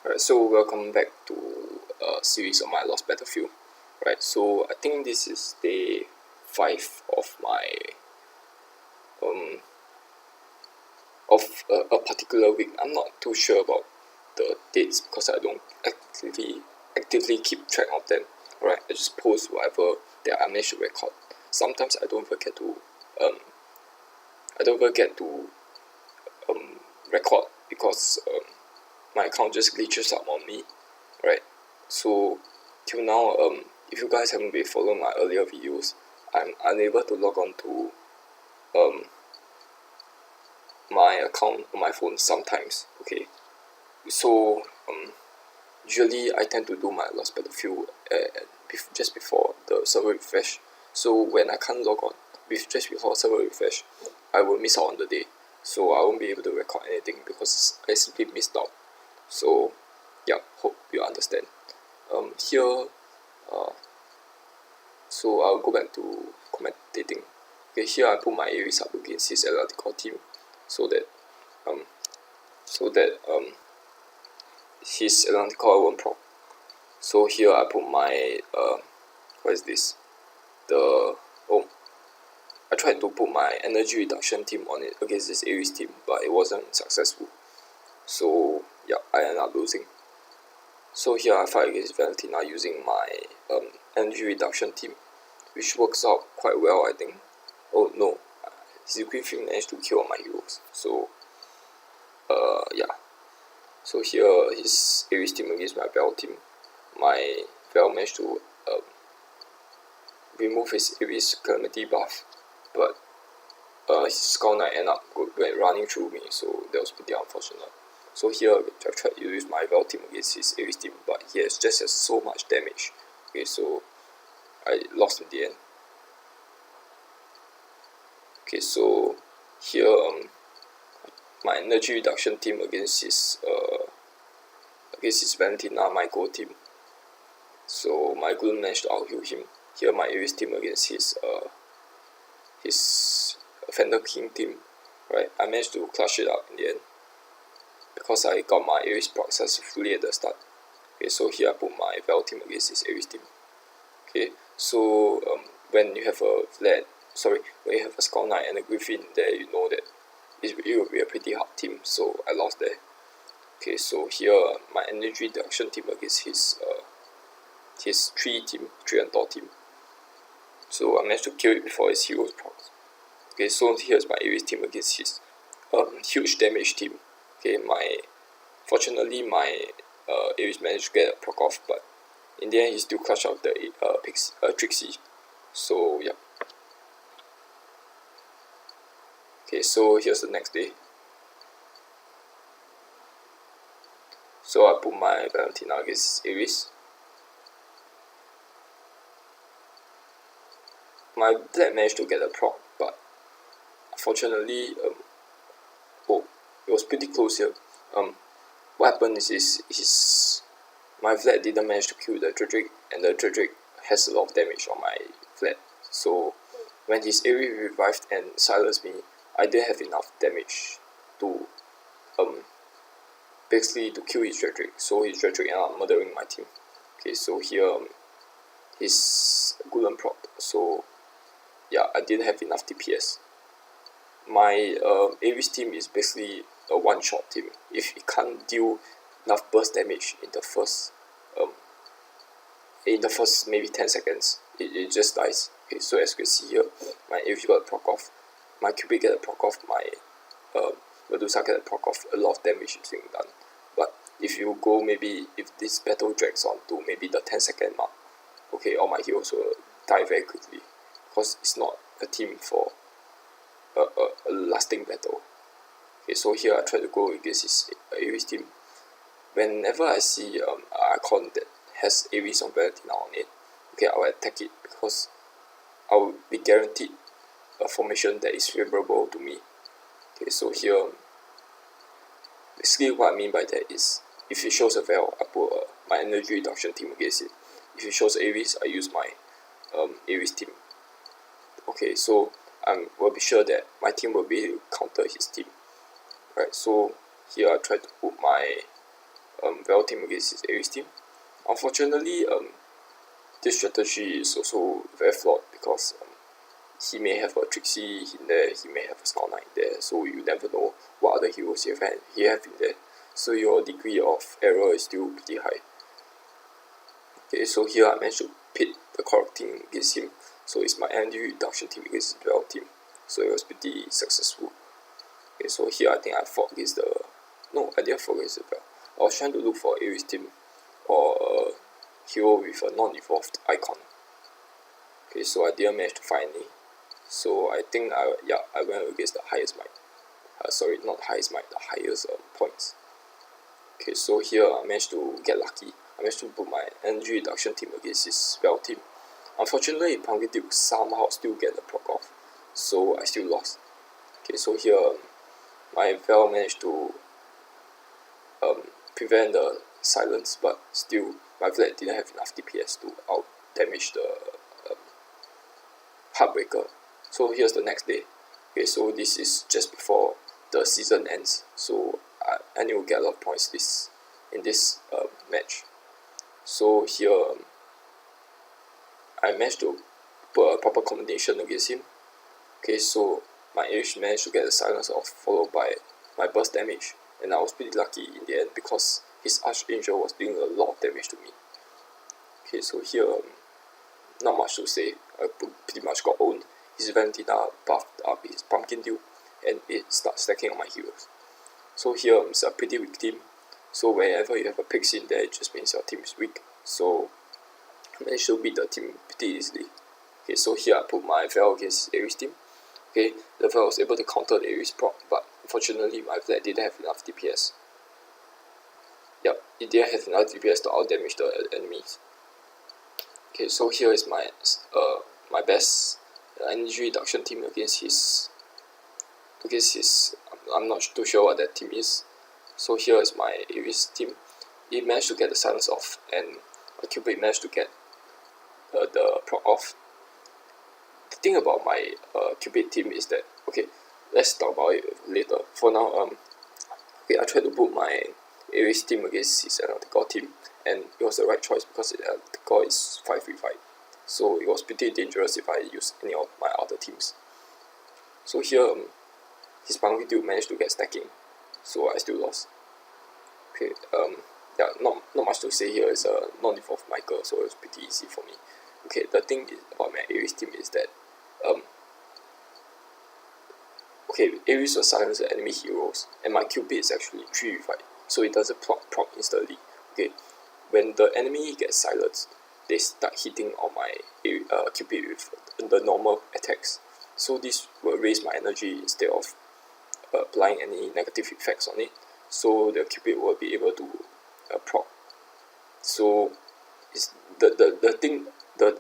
Alright, so welcome back to a series of my Lost Battlefield. Right, so I think this is day 5 of my a particular week. I'm not too sure about the dates because I don't actively keep track of them. Right, I just post whatever that I managed to record. Sometimes I don't forget to record because my account just glitches up on me. Right, so till now, if you guys haven't been following my earlier videos, I'm unable to log on to my account on my phone sometimes. Okay, so usually I tend to do my Lost Battlefield just before the server refresh. So when I can't log on just before server refresh, I will miss out on the day. So I won't be able to record anything because I simply missed out. So yeah, hope you understand. Here, so I'll go back to commentating. Okay, here I put my Ares up against his Atlantic core team, so that his Atlantic core won't proc. So here I put my what is this? I tried to put my energy reduction team on it against this Ares team, but it wasn't successful. So yeah, I ended up losing. So here I fight against Valentina using my energy reduction team, which works out quite well, I think. Oh no, his Griffin managed to kill all my heroes. So yeah. So here his Ares team against my Vel team. My Vel managed to remove his Ares Calamity buff, but his Skull Knight ended up running through me, so that was pretty unfortunate. So here I tried to use my Vel team against his Ares team, but he has so much damage. Okay, so I lost in the end. Okay, so here my energy reduction team against his Valentina, my gold team. So my Gloom managed to outheal him. Here my Ares team against his Fender King team. Right, I managed to clutch it up in the end because I got my Ares proc successfully at the start. Okay, so here I put my Vel team against his Ares team. Okay, so when you have a Skull Knight and a Griffin there, you know that it will be a pretty hard team, so I lost there. Okay, so here my energy reduction team against his 3 and Thor team. So I managed to kill it before his heroes procs. Okay, so here's my Ares team against his huge damage team. Okay, fortunately my Ares managed to get a proc off, but in the end he still clutched out the Trixie. So yeah. Okay, so here's the next day. So I put my Valentina against Ares. My black managed to get a proc, but unfortunately, it was pretty close here. What happened is my Vlad didn't manage to kill the Dredrick, and the Dredrick has a lot of damage on my Vlad. So when his Ares revived and silenced me, I didn't have enough damage to basically to kill his Dredrick. So his Dredrick ended up murdering my team. Okay, so here his Golem proc. So yeah, I didn't have enough DPS. My Ares team is basically a one-shot team. If it can't deal enough burst damage in the first maybe 10 seconds, it just dies. Okay, so as you can see here, my Ares got a proc off, my Cupid get a proc off, my Medusa get a proc off, a lot of damage is being done. But if you go if this battle drags on to maybe the 10-second mark, okay, all my heroes will die very quickly because it's not a team for a lasting battle. Okay, so here I try to go against his Ares team. Whenever I see an icon that has Ares on Valentina on it, okay, I will attack it because I will be guaranteed a formation that is favorable to me. Okay, so here, basically what I mean by that is, if it shows a Vel, I put my energy reduction team against it. If it shows Ares, I use my Ares team. Okay, so I will be sure that my team will be able to counter his team. Right, so here I try to put my Val team against his Ares team. Unfortunately, this strategy is also very flawed because he may have a Trixie in there, he may have a Skull Knight there, so you never know what other heroes he have in there. So your degree of error is still pretty high. Okay, so here I managed to pit the correct team against him. So it's my energy reduction team against the Val team. So it was pretty successful. Okay, so here I think I fought against the... No, I didn't fought against the Val. I was trying to look for Ares team or a hero with a non-evolved icon. Okay, so I didn't manage to find any. So I think I went against the highest might. Sorry, not the highest might, the highest points. Okay, so here I managed to get lucky. I managed to put my energy reduction team against his Val team. Unfortunately, Pumpkin Duke somehow still get the proc off, so I still lost. Okay, so here my Val managed to prevent the silence, but still my Vlad didn't have enough DPS to out damage the Heartbreaker. So here's the next day. Okay, so this is just before the season ends, so I need to get a lot of points in this match. So here I managed to put a proper combination against him. Okay, so my Ares managed to get the silence off, followed by my burst damage, and I was pretty lucky in the end because his Archangel was doing a lot of damage to me. Okay, so here not much to say. I pretty much got owned. His Valentina buffed up his Pumpkin Duke, and it starts stacking on my heroes. So here it's a pretty weak team. So whenever you have a Pixie in there, it just means your team is weak. So I managed to beat the team pretty easily. Okay, so here I put my Val against Ares team. Okay, the Val was able to counter the Ares proc, but unfortunately my Vlad didn't have enough DPS. Yep, it didn't have enough DPS to out damage the enemies. Okay, so here is my my best energy reduction team against his I'm not too sure what that team is. So here is my Ares team. It managed to get the silence off, and my Cupid managed to get the proc off. The thing about my Cupid team is that, okay, let's talk about it later. For now, okay, I tried to put my Ares team against his Analytical team, and it was the right choice because Analytical is 5v5. So it was pretty dangerous if I used any of my other teams. So here, his Pumpkin Duke managed to get stacking, so I still lost. Okay, yeah, not much to say here. It's a non-evolved Michael, so it's pretty easy for me. Okay, the thing about my Ares team is that, okay, Ares will silence the enemy heroes, and my Cupid is actually 3v5, so it doesn't proc instantly. Okay, when the enemy gets silenced, they start hitting on my Cupid with the normal attacks. So this will raise my energy instead of applying any negative effects on it. So the Cupid will be able to proc. So it's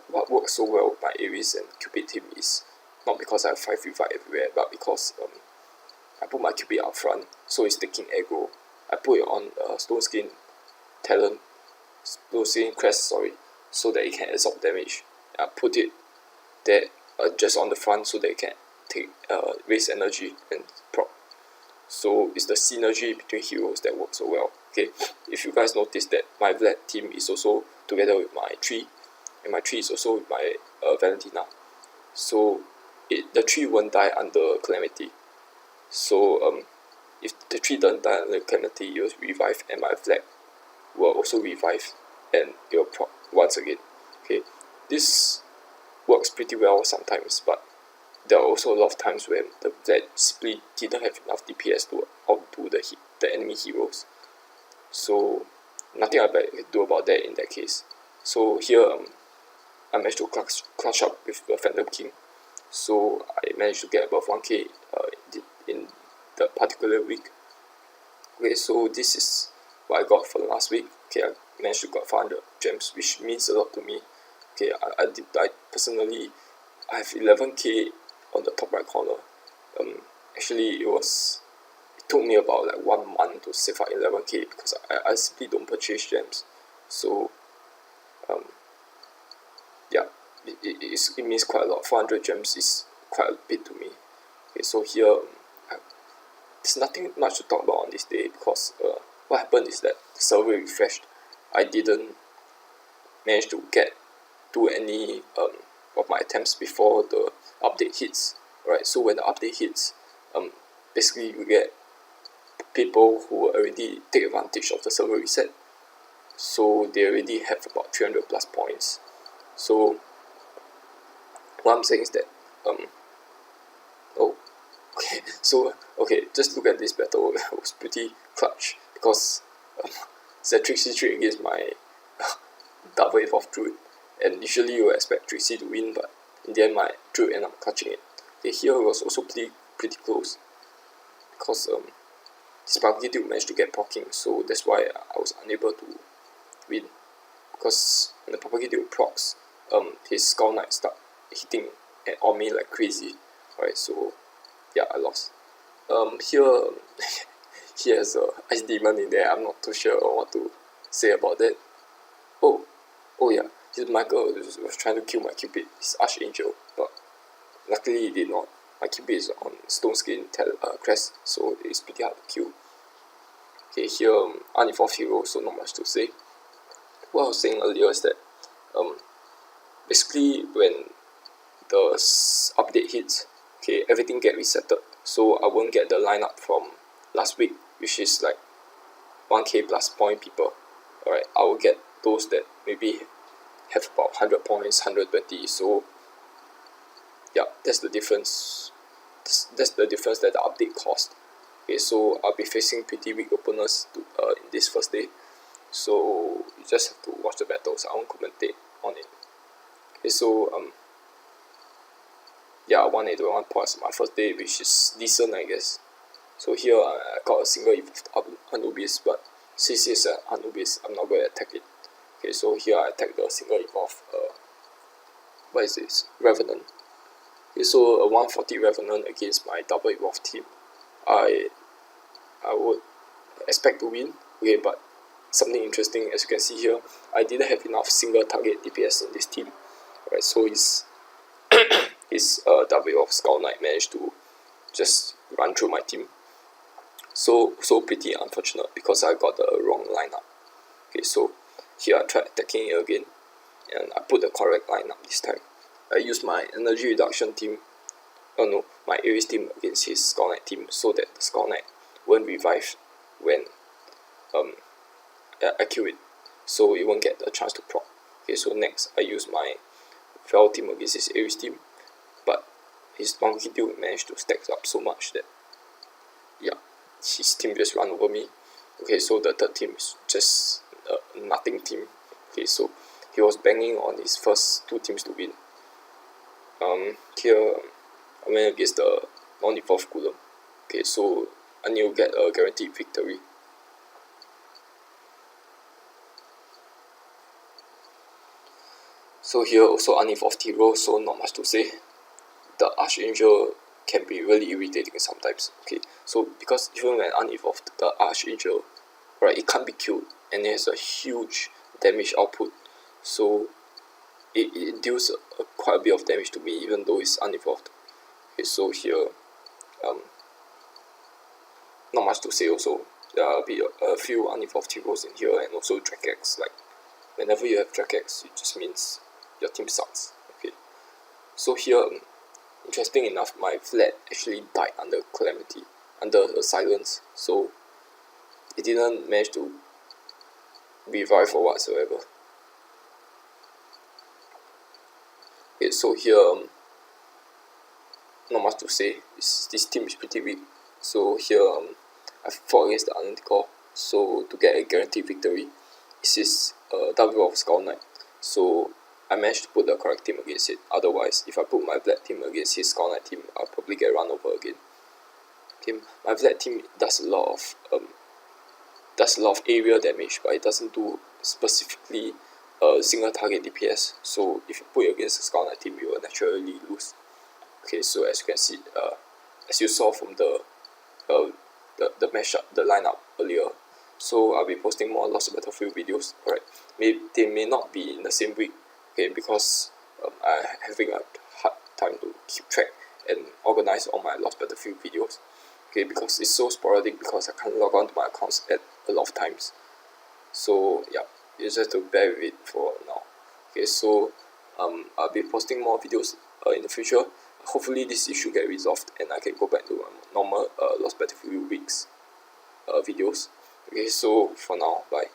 what works so well with my Ares and Cupid team is not because I have 5v5 everywhere, but because I put my Cupid up front, so it's taking aggro. I put it on Stone Skin Crest, so that it can absorb damage. I put it there just on the front so that it can take raise energy and proc. So it's the synergy between heroes that works so well. Okay, if you guys notice that my Vlad team is also together with my tree, and my tree is also with my Valentina. So the tree won't die under Calamity. So if the tree doesn't die under Calamity, it will revive, and my Vlad will also revive, and it will proc once again. Okay, this works pretty well sometimes, but there are also a lot of times when the Vlad simply didn't have enough DPS to outdo the enemy heroes. So nothing I can do about that in that case. So here I managed to clutch up with the Phantom King. So I managed to get above 1k in the particular week. Okay, so this is what I got for the last week. Okay, I managed to get 500 gems, which means a lot to me. Okay, I personally, I have 11k on the top right corner. Actually it took me about like 1 month to save up 11k because I simply don't purchase gems. So yeah, it means quite a lot. 400 gems is quite a bit to me. Okay, so here there's nothing much to talk about on this day because what happened is that the server refreshed. I didn't manage to do any of my attempts before the update hits. Right, so when the update hits, basically you get people who already take advantage of the server reset. So they already have about 300 plus points. So what I'm saying is that just look at this battle. It was pretty clutch because it's a Trixie trick against my double evolved Druid, and usually you would expect Trixie to win, but in the end my Druid ended up clutching it. Okay, here it was also pretty close because this Sparky Dude managed to get proccing, so that's why I was unable to win. Because when the Sparky Dude procs, his Skull Knight start hitting on me like crazy. Alright, so yeah, I lost. Here he has a Ice Demon in there. I'm not too sure what to say about that. Oh yeah, his Michael was trying to kill my Cupid, his Archangel, but luckily he did not. My Cupid is on Stone Skin Crest, so it's pretty hard to kill. Okay, here unevolved hero, so not much to say. What I was saying earlier is that basically when the update hits, okay, everything get resetted, so I won't get the lineup from last week, which is like 1k plus point people. Alright, I will get those that maybe have about 100 points, 120. So yeah, that's the difference. That's the difference that the update caused. Okay, so I'll be facing pretty weak opponents in this first day. So you just have to watch the battles. I won't commentate on it. Okay, so yeah, 181 points my first day, which is decent, I guess. So here I got a single evolved Anubis, but since it's an Anubis, I'm not going to attack it. Okay, so here I attack the single evolved what is this? Revenant. Okay, so a 140 Revenant against my double evolved team. I would expect to win. Okay, but something interesting, as you can see here, I didn't have enough single target DPS in this team. Alright, so his double evolved Skull Knight managed to just run through my team. So pretty unfortunate because I got the wrong lineup. Okay, so here I tried attacking it again, and I put the correct lineup this time. I used my energy reduction team, my Ares team against his Skull Knight team, so that the Skull Knight won't revive when I kill it, so it won't get a chance to proc. Okay, so next I use my Fel team against his Ares team, but his Monkey Dude managed to stack up so much that yeah, his team just ran over me. Okay, so the third team is just a nothing team. Okay, so he was banging on his first two teams to win. Here I went against the non-evolved Golem. Okay, so I need to get a guaranteed victory. So here also unevolved hero, so not much to say. The Archangel can be really irritating sometimes. Okay, so because even when unevolved, the Archangel, right, it can't be killed, and it has a huge damage output, so it deals quite a bit of damage to me even though it's unevolved. Okay, so here not much to say also. There will be a few unevolved heroes in here, and also Dracax. Like whenever you have Dracax, it just means your team sucks. Okay, so here interesting enough, my Vlad actually died under Calamity, under the silence, so it didn't manage to revive or whatsoever. Okay, so here not much to say. This team is pretty weak. So here I fought against the Unidentical, so to get a guaranteed victory. This is double of Skull Knight, so I managed to put the correct team against it. Otherwise, if I put my Vlad team against his Skull Knight team, I'll probably get run over again. Okay, my Vlad team does a lot of area damage, but it doesn't do specifically single target DPS. So if you put it against the Skull Knight team, you will naturally lose. Okay, so as you can see, as you saw from the mashup, the lineup earlier, so I'll be posting more Lost Battlefield videos. Alright, they may not be in the same week. Okay, because I'm having a hard time to keep track and organize all my Lost Battlefield videos. Okay, because it's so sporadic, because I can't log on to my accounts at a lot of times. So yeah, you just have to bear with it for now. Okay, so I'll be posting more videos in the future. Hopefully this issue get resolved and I can go back to normal Lost Battlefield weeks videos. Okay, so for now, bye.